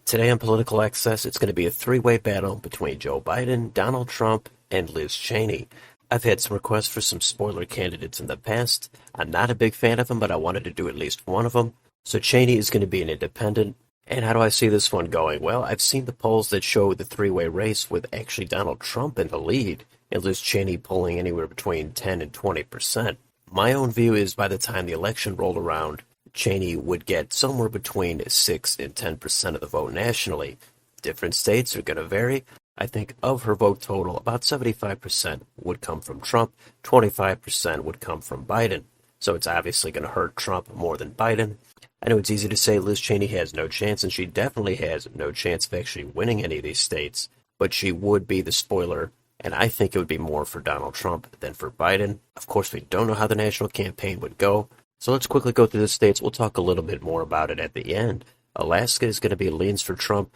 Today on Political Access, it's going to be a three-way battle between Joe Biden, Donald Trump, and Liz Cheney. I've had some requests for some spoiler candidates in the past. I'm not a big fan of them, but I wanted to do at least one of them. So Cheney is going to be an independent. And how do I see this one going? Well, I've seen the polls that show the three-way race with actually Donald Trump in the lead and Liz Cheney polling anywhere between 10 and 20%. My own view is by the time the election rolled around, Cheney would get somewhere between 6 and 10% of the vote nationally. Different states are going to vary. I think of her vote total, about 75% would come from Trump, 25% would come from Biden. So it's obviously going to hurt Trump more than Biden. I know it's easy to say Liz Cheney has no chance, and she definitely has no chance of actually winning any of these states, but she would be the spoiler, and I think it would be more for Donald Trump than for Biden. Of course, we don't know how the national campaign would go, so let's quickly go through the states. We'll talk a little bit more about it at the end. Alaska is going to be leans for Trump,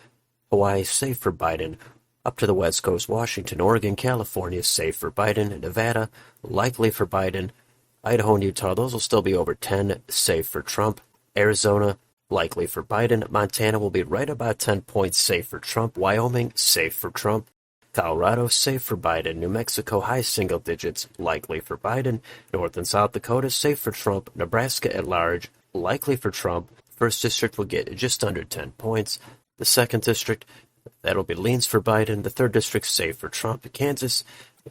Hawaii safe for Biden, up to the West Coast, Washington, Oregon, California safe for Biden, Nevada likely for Biden, Idaho and Utah, those will still be over 10, safe for Trump, Arizona likely for Biden, Montana will be right about 10 points safe for Trump, Wyoming safe for Trump, Colorado safe for Biden, New Mexico high single digits likely for Biden, North and South Dakota safe for Trump, Nebraska at large likely for Trump, first district will get just under 10 points, the second district that'll be leans for Biden, the third district safe for Trump, Kansas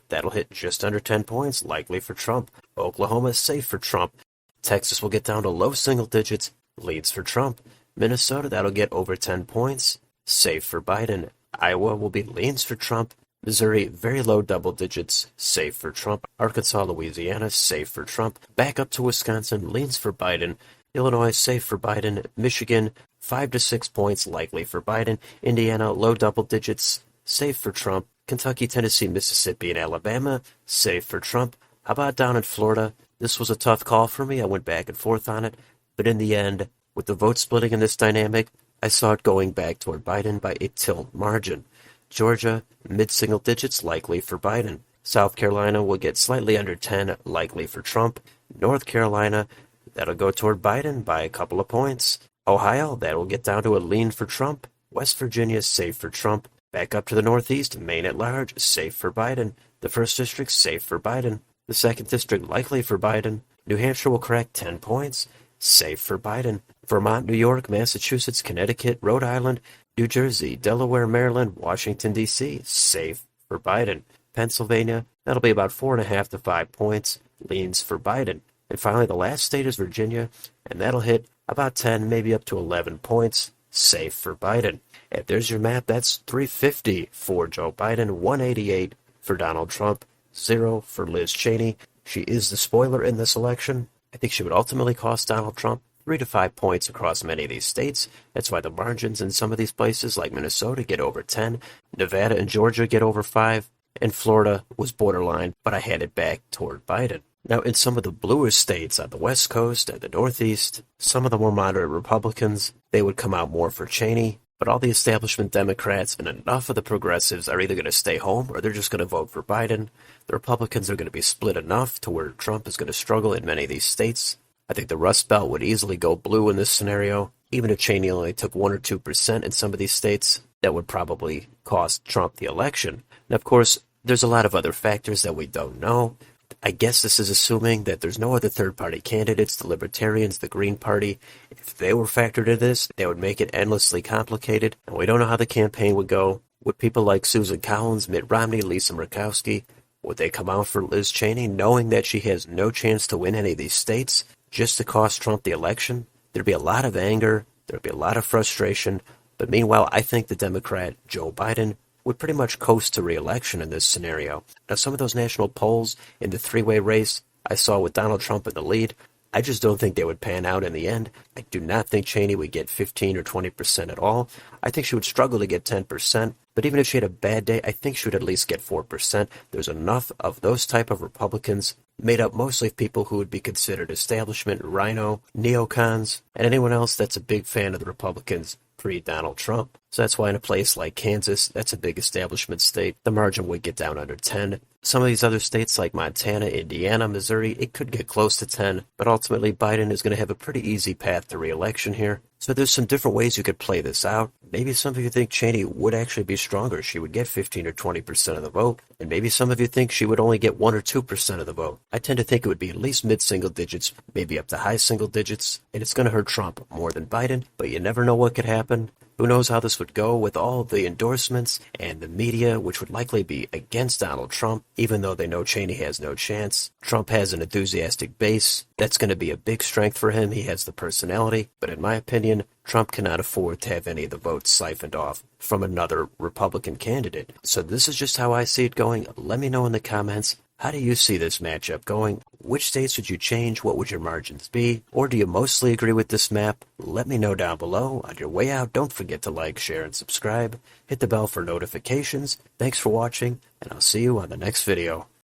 that'll hit just under 10 points likely for Trump, Oklahoma safe for Trump, Texas will get down to low single digits, leads for Trump, Minnesota that'll get over 10 points, safe for Biden, Iowa will be leans for Trump. Missouri, very low double digits, safe for Trump. Arkansas, Louisiana, safe for Trump. Back up to Wisconsin, leans for Biden. Illinois, safe for Biden. Michigan, 5 to 6 points, likely for Biden. Indiana, low double digits, safe for Trump. Kentucky, Tennessee, Mississippi, and Alabama, safe for Trump. How about down in Florida? This was a tough call for me. I went back and forth on it. But in the end, with the vote splitting in this dynamic, I saw it going back toward Biden by a tilt margin. Georgia, mid-single digits, likely for Biden. South Carolina will get slightly under 10, likely for Trump. North Carolina, that'll go toward Biden by a couple of points. Ohio, that'll get down to a lean for Trump. West Virginia, safe for Trump. Back up to the Northeast, Maine at large, safe for Biden. The first district, safe for Biden. The second district, likely for Biden. New Hampshire will crack 10 points, safe for Biden. Vermont, New York, Massachusetts, Connecticut, Rhode Island, New Jersey, Delaware, Maryland, Washington, D.C., safe for Biden. Pennsylvania, that'll be about 4.5 to 5 points, leans for Biden. And finally, the last state is Virginia, and that'll hit about 10, maybe up to 11 points, safe for Biden. And there's your map. That's 350 for Joe Biden, 188 for Donald Trump, 0 for Liz Cheney. She is the spoiler in this election. I think she would ultimately cost Donald Trump 3 to 5 points across many of these states. That's why the margins in some of these places like Minnesota get over 10, Nevada and Georgia get over 5, and Florida was borderline, but I had it back toward Biden. Now, in some of the bluer states on the West Coast and the Northeast, some of the more moderate Republicans, they would come out more for Cheney, but all the establishment Democrats and enough of the progressives are either going to stay home or they're just going to vote for Biden. The Republicans are going to be split enough to where Trump is going to struggle in many of these states. I think the Rust Belt would easily go blue in this scenario. Even if Cheney only took 1 or 2% in some of these states, that would probably cost Trump the election. Now, of course, there's a lot of other factors that we don't know. I guess this is assuming that there's no other third-party candidates, the Libertarians, the Green Party. If they were factored into this, that would make it endlessly complicated, and we don't know how the campaign would go. Would people like Susan Collins, Mitt Romney, Lisa Murkowski, would they come out for Liz Cheney knowing that she has no chance to win any of these states just to cost Trump the election? There'd be a lot of anger, there'd be a lot of frustration, but meanwhile, I think the Democrat, Joe Biden, would pretty much coast to re-election in this scenario. Now, some of those national polls in the three-way race I saw with Donald Trump in the lead, I just don't think they would pan out in the end. I do not think Cheney would get 15 or 20% at all. I think she would struggle to get 10%, but even if she had a bad day, I think she would at least get 4%. There's enough of those type of Republicans, made up mostly of people who would be considered establishment, rhino, neocons, and anyone else that's a big fan of the Republicans pre-Donald Trump. So that's why in a place like Kansas, that's a big establishment state, the margin would get down under 10. Some of these other states like Montana, Indiana, Missouri, it could get close to 10, but ultimately Biden is going to have a pretty easy path to re-election here. So there's some different ways you could play this out. Maybe some of you think Cheney would actually be stronger. She would get 15 or 20% of the vote. And maybe some of you think she would only get 1 or 2% of the vote. I tend to think it would be at least mid-single digits, maybe up to high single digits. And it's going to hurt Trump more than Biden, but you never know what could happen. Who knows how this would go with all the endorsements and the media, which would likely be against Donald Trump, even though they know Cheney has no chance. Trump has an enthusiastic base. That's going to be a big strength for him. He has the personality. But in my opinion, Trump cannot afford to have any of the votes siphoned off from another Republican candidate. So this is just how I see it going. Let me know in the comments. How do you see this matchup going? Which states would you change? What would your margins be? Or do you mostly agree with this map? Let me know down below. On your way out, don't forget to like, share, and subscribe. Hit the bell for notifications. Thanks for watching, and I'll see you on the next video.